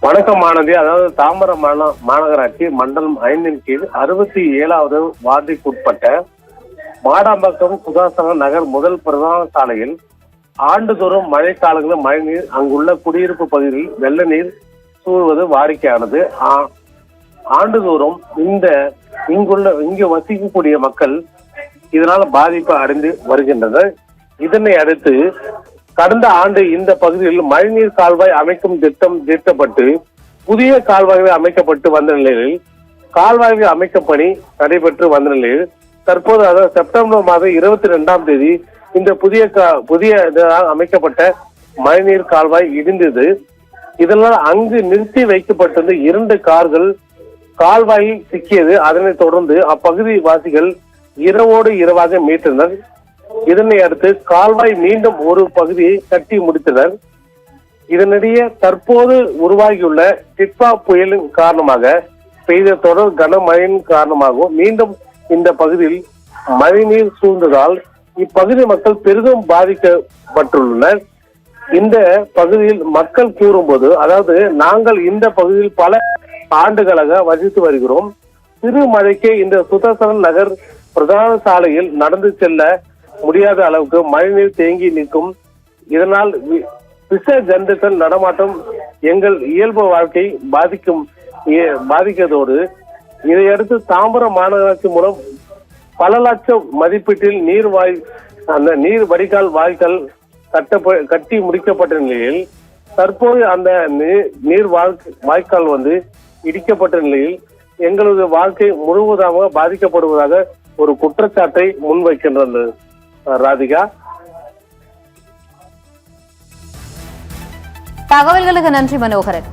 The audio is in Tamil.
வணக்கம் மாணவி. அதாவது தாம்பரம் மாநகராட்சி மண்டலம் 5 கீழ் 67வது வார்டிற்குட்பட்ட மாடாம்பாக்கம் சுதாசன நகர் முதல் பிரதான சாலையில் ஆண்டுதோறும் மழைக்காலங்களில் மழைநீர் அங்குள்ள குடியிருப்பு பகுதியில் வெள்ள நீர் சூழ்வது வாடிக்கையானது. ஆண்டுதோறும் இங்கு வசிக்கக்கூடிய மக்கள் இதனால் பாதிப்பு அடைந்து வருகின்றனர். இதனை அடுத்து கடந்த ஆண்டு இந்த பகுதியில் மழைநீர் கால்வாய் அமைக்கும் திட்டம் தீர்க்கப்பட்டு புதிய கால்வாய்கள் அமைக்கப்பட்டு வந்த நிலையில் கால்வாய்கள் அமைக்கும் பணி நடைபெற்று வந்த நிலையில் தற்போது அதாவது செப்டம்பர் மாதம் 22ஆம் தேதி இந்த புதிய அமைக்கப்பட்ட மழைநீர் கால்வாய் இடிந்தது. இதனால் அங்கு நிறுத்தி வைக்கப்பட்டிருந்த 2 கார்கள் கால்வாயில் சிக்கியது. அதனைத் தொடர்ந்து அப்பகுதி வாசிகள் இரவோடு இரவாக மீட்டனர். இதனை அடுத்து கால்வாய் மீண்டும் ஒரு பகுதியை கட்டி முடித்தனர். இதனிடையே தற்போது உருவாகியுள்ள டிட்பா புயலின் காரணமாக பெய்த தொடர் கனமழையின் காரணமாகவும் மீண்டும் இந்த பகுதியில் மழைநீர் சூழ்ந்ததால் இப்பகுதி மக்கள் பெரிதும் பாதிக்கப்பட்டுள்ளனர். இந்த பகுதியில் மக்கள் கூறும்போது, அதாவது நாங்கள் இந்த பகுதியில் பல ஆண்டுகளாக வசித்து வருகிறோம். சிறு மழைக்கே இந்த சுதர்சன நகர் பிரதான சாலையில் நடந்து செல்ல முடியாத அளவுக்கு மழைநீர் தேங்கி நிற்கும். இதனால் விஷ ஜந்துக்கள் நடமாட்டம் எங்கள் இயல்பு வாழ்க்கை பாதிக்கதோடு இதையடுத்து தாம்பரம் மாநகராட்சி மூலம் பல லட்சம் மதிப்பீட்டில் நீர் வடிகால் வாய்க்கால் கட்டி முடிக்கப்பட்ட நிலையில் தற்போது அந்த நீர் வாய்க்கால் இடிக்கப்பட்ட நிலையில் எங்களது வாழ்க்கை முழுவதாக பாதிக்கப்படுவதாக ஒரு குற்றச்சாட்டை முன்வைக்கின்றது. ராதிகா, தகவல்களுக்கு நன்றி மனோகரன்.